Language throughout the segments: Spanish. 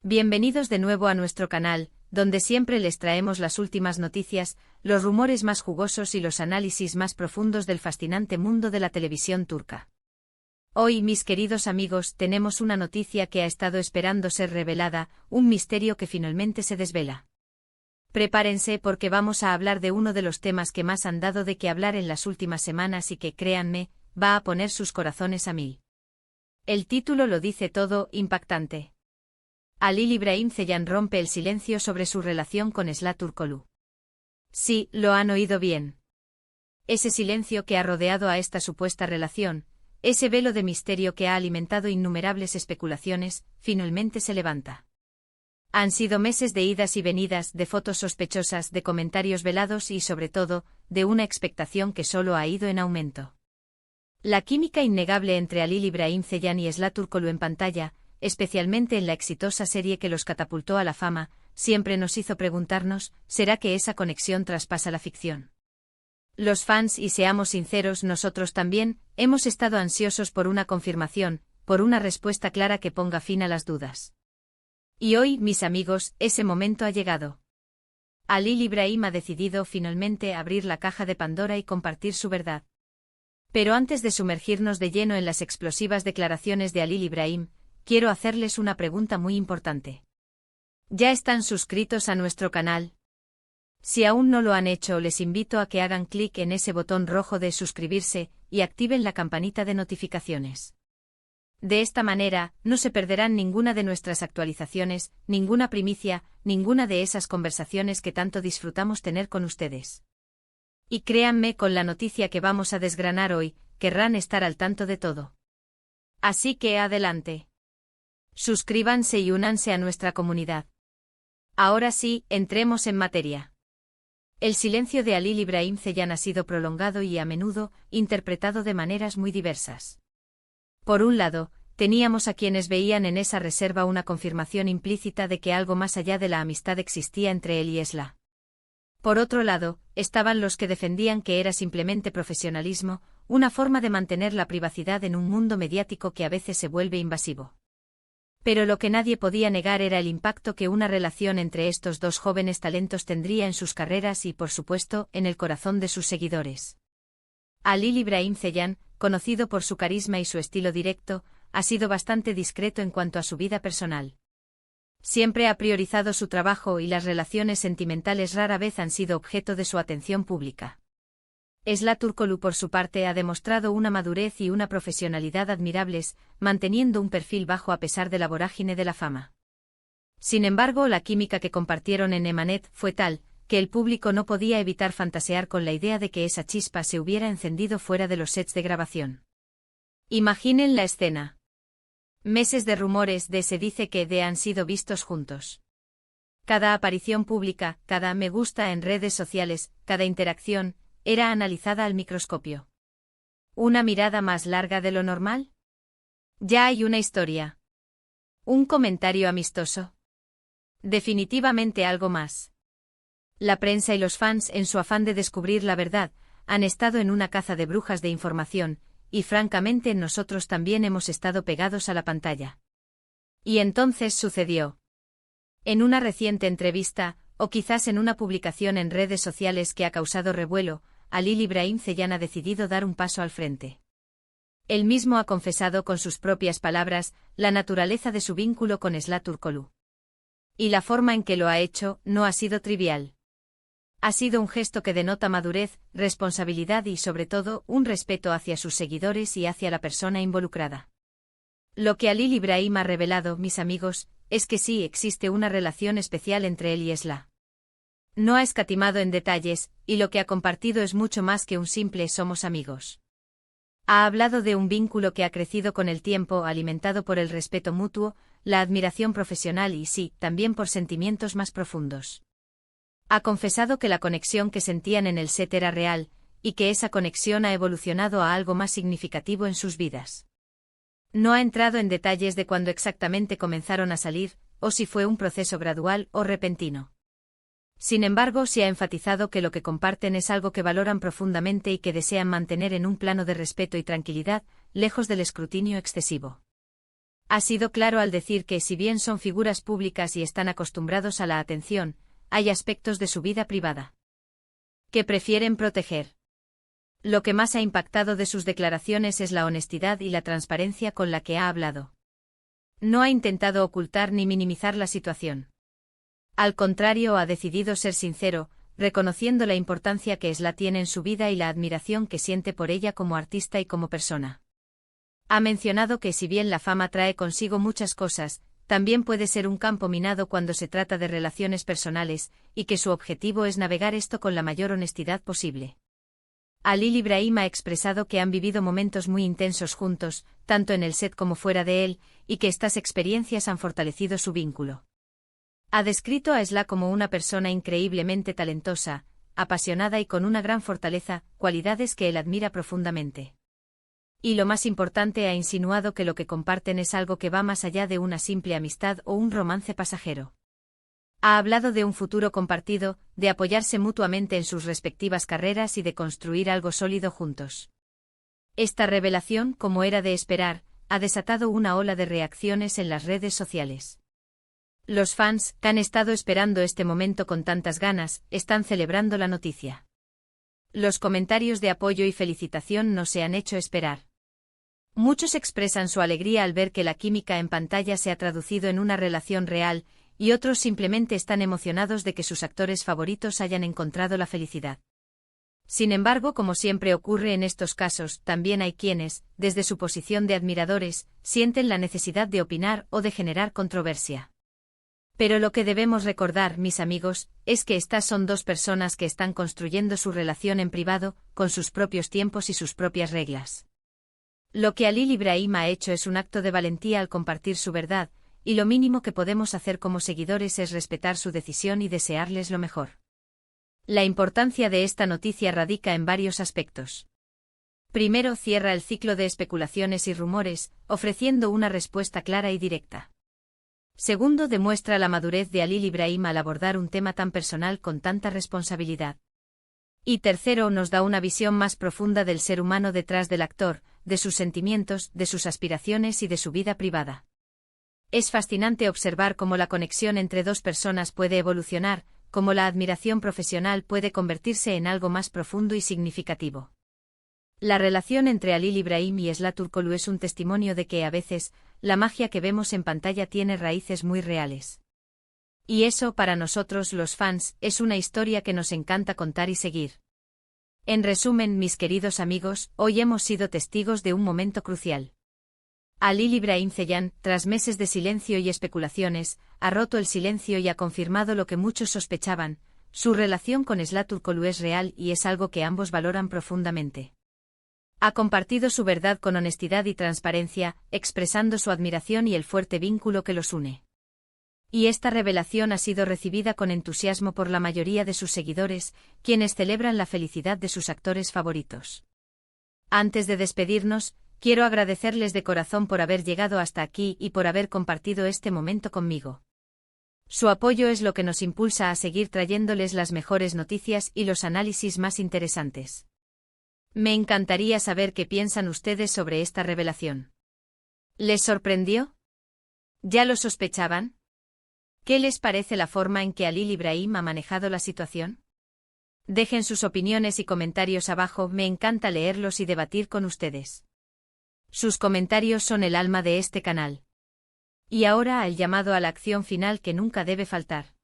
Bienvenidos de nuevo a nuestro canal, donde siempre les traemos las últimas noticias, los rumores más jugosos y los análisis más profundos del fascinante mundo de la televisión turca. Hoy, mis queridos amigos, tenemos una noticia que ha estado esperando ser revelada, un misterio que finalmente se desvela. Prepárense porque vamos a hablar de uno de los temas que más han dado de qué hablar en las últimas semanas y que, créanme, va a poner sus corazones a mil. El título lo dice todo, impactante. Halil İbrahim Ceylan rompe el silencio sobre su relación con Esra Turkoglu. Sí, lo han oído bien. Ese silencio que ha rodeado a esta supuesta relación, ese velo de misterio que ha alimentado innumerables especulaciones, finalmente se levanta. Han sido meses de idas y venidas, de fotos sospechosas, de comentarios velados y, sobre todo, de una expectación que solo ha ido en aumento. La química innegable entre Halil İbrahim Ceylan y Esra Turkoglu en pantalla, especialmente en la exitosa serie que los catapultó a la fama, siempre nos hizo preguntarnos, ¿será que esa conexión traspasa la ficción? Los fans, y seamos sinceros nosotros también, hemos estado ansiosos por una confirmación, por una respuesta clara que ponga fin a las dudas. Y hoy, mis amigos, ese momento ha llegado. Halil İbrahim ha decidido finalmente abrir la caja de Pandora y compartir su verdad. Pero antes de sumergirnos de lleno en las explosivas declaraciones de Halil İbrahim, quiero hacerles una pregunta muy importante. ¿Ya están suscritos a nuestro canal? Si aún no lo han hecho, les invito a que hagan clic en ese botón rojo de suscribirse y activen la campanita de notificaciones. De esta manera, no se perderán ninguna de nuestras actualizaciones, ninguna primicia, ninguna de esas conversaciones que tanto disfrutamos tener con ustedes. Y créanme, con la noticia que vamos a desgranar hoy, querrán estar al tanto de todo. Así que adelante. Suscríbanse y únanse a nuestra comunidad. Ahora sí, entremos en materia. El silencio de Halil İbrahim Ceylan ha sido prolongado y a menudo interpretado de maneras muy diversas. Por un lado, teníamos a quienes veían en esa reserva una confirmación implícita de que algo más allá de la amistad existía entre él y Esra. Por otro lado, estaban los que defendían que era simplemente profesionalismo, una forma de mantener la privacidad en un mundo mediático que a veces se vuelve invasivo. Pero lo que nadie podía negar era el impacto que una relación entre estos dos jóvenes talentos tendría en sus carreras y, por supuesto, en el corazón de sus seguidores. Halil İbrahim Ceylan, conocido por su carisma y su estilo directo, ha sido bastante discreto en cuanto a su vida personal. Siempre ha priorizado su trabajo y las relaciones sentimentales rara vez han sido objeto de su atención pública. Esra Turkoglu, por su parte, ha demostrado una madurez y una profesionalidad admirables, manteniendo un perfil bajo a pesar de la vorágine de la fama. Sin embargo, la química que compartieron en Emanet fue tal, que el público no podía evitar fantasear con la idea de que esa chispa se hubiera encendido fuera de los sets de grabación. Imaginen la escena. Meses de rumores de se dice que han sido vistos juntos. Cada aparición pública, cada me gusta en redes sociales, cada interacción, era analizada al microscopio. ¿Una mirada más larga de lo normal? Ya hay una historia. ¿Un comentario amistoso? Definitivamente algo más. La prensa y los fans, en su afán de descubrir la verdad, han estado en una caza de brujas de información, y francamente nosotros también hemos estado pegados a la pantalla. Y entonces sucedió. En una reciente entrevista, o quizás en una publicación en redes sociales que ha causado revuelo, Halil İbrahim Ceylan ha decidido dar un paso al frente. Él mismo ha confesado con sus propias palabras la naturaleza de su vínculo con Esra Turkoglu. Y la forma en que lo ha hecho no ha sido trivial. Ha sido un gesto que denota madurez, responsabilidad y, sobre todo, un respeto hacia sus seguidores y hacia la persona involucrada. Lo que Halil İbrahim ha revelado, mis amigos, es que sí existe una relación especial entre él y Esra. No ha escatimado en detalles, y lo que ha compartido es mucho más que un simple somos amigos. Ha hablado de un vínculo que ha crecido con el tiempo, alimentado por el respeto mutuo, la admiración profesional y sí, también por sentimientos más profundos. Ha confesado que la conexión que sentían en el set era real, y que esa conexión ha evolucionado a algo más significativo en sus vidas. No ha entrado en detalles de cuándo exactamente comenzaron a salir, o si fue un proceso gradual o repentino. Sin embargo, se ha enfatizado que lo que comparten es algo que valoran profundamente y que desean mantener en un plano de respeto y tranquilidad, lejos del escrutinio excesivo. Ha sido claro al decir que si bien son figuras públicas y están acostumbrados a la atención, hay aspectos de su vida privada que prefieren proteger. Lo que más ha impactado de sus declaraciones es la honestidad y la transparencia con la que ha hablado. No ha intentado ocultar ni minimizar la situación. Al contrario, ha decidido ser sincero, reconociendo la importancia que Esla tiene en su vida y la admiración que siente por ella como artista y como persona. Ha mencionado que si bien la fama trae consigo muchas cosas, también puede ser un campo minado cuando se trata de relaciones personales, y que su objetivo es navegar esto con la mayor honestidad posible. Halil Ibrahim ha expresado que han vivido momentos muy intensos juntos, tanto en el set como fuera de él, y que estas experiencias han fortalecido su vínculo. Ha descrito a Esla como una persona increíblemente talentosa, apasionada y con una gran fortaleza, cualidades que él admira profundamente. Y lo más importante, ha insinuado que lo que comparten es algo que va más allá de una simple amistad o un romance pasajero. Ha hablado de un futuro compartido, de apoyarse mutuamente en sus respectivas carreras y de construir algo sólido juntos. Esta revelación, como era de esperar, ha desatado una ola de reacciones en las redes sociales. Los fans, que han estado esperando este momento con tantas ganas, están celebrando la noticia. Los comentarios de apoyo y felicitación no se han hecho esperar. Muchos expresan su alegría al ver que la química en pantalla se ha traducido en una relación real, y otros simplemente están emocionados de que sus actores favoritos hayan encontrado la felicidad. Sin embargo, como siempre ocurre en estos casos, también hay quienes, desde su posición de admiradores, sienten la necesidad de opinar o de generar controversia. Pero lo que debemos recordar, mis amigos, es que estas son dos personas que están construyendo su relación en privado, con sus propios tiempos y sus propias reglas. Lo que Halil Ibrahim ha hecho es un acto de valentía al compartir su verdad, y lo mínimo que podemos hacer como seguidores es respetar su decisión y desearles lo mejor. La importancia de esta noticia radica en varios aspectos. Primero, cierra el ciclo de especulaciones y rumores, ofreciendo una respuesta clara y directa. Segundo, demuestra la madurez de Halil Ibrahim al abordar un tema tan personal con tanta responsabilidad. Y tercero, nos da una visión más profunda del ser humano detrás del actor, de sus sentimientos, de sus aspiraciones y de su vida privada. Es fascinante observar cómo la conexión entre dos personas puede evolucionar, cómo la admiración profesional puede convertirse en algo más profundo y significativo. La relación entre Halil Ibrahim y Esla Turkoglu es un testimonio de que, a veces, la magia que vemos en pantalla tiene raíces muy reales. Y eso, para nosotros los fans, es una historia que nos encanta contar y seguir. En resumen, mis queridos amigos, hoy hemos sido testigos de un momento crucial. Halil Ibrahim Ceylan, tras meses de silencio y especulaciones, ha roto el silencio y ha confirmado lo que muchos sospechaban: su relación con Esla Turkoglu es real y es algo que ambos valoran profundamente. Ha compartido su verdad con honestidad y transparencia, expresando su admiración y el fuerte vínculo que los une. Y esta revelación ha sido recibida con entusiasmo por la mayoría de sus seguidores, quienes celebran la felicidad de sus actores favoritos. Antes de despedirnos, quiero agradecerles de corazón por haber llegado hasta aquí y por haber compartido este momento conmigo. Su apoyo es lo que nos impulsa a seguir trayéndoles las mejores noticias y los análisis más interesantes. Me encantaría saber qué piensan ustedes sobre esta revelación. ¿Les sorprendió? ¿Ya lo sospechaban? ¿Qué les parece la forma en que Halil Ibrahim ha manejado la situación? Dejen sus opiniones y comentarios abajo, me encanta leerlos y debatir con ustedes. Sus comentarios son el alma de este canal. Y ahora el llamado a la acción final que nunca debe faltar.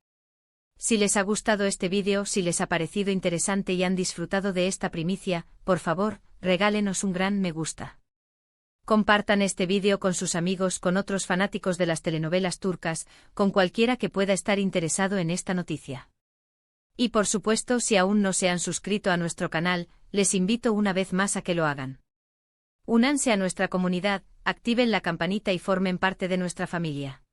Si les ha gustado este vídeo, si les ha parecido interesante y han disfrutado de esta primicia, por favor, regálenos un gran me gusta. Compartan este vídeo con sus amigos, con otros fanáticos de las telenovelas turcas, con cualquiera que pueda estar interesado en esta noticia. Y por supuesto, si aún no se han suscrito a nuestro canal, les invito una vez más a que lo hagan. Únanse a nuestra comunidad, activen la campanita y formen parte de nuestra familia.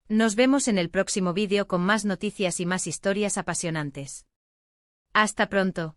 Nos vemos en el próximo vídeo con más noticias y más historias apasionantes. Hasta pronto.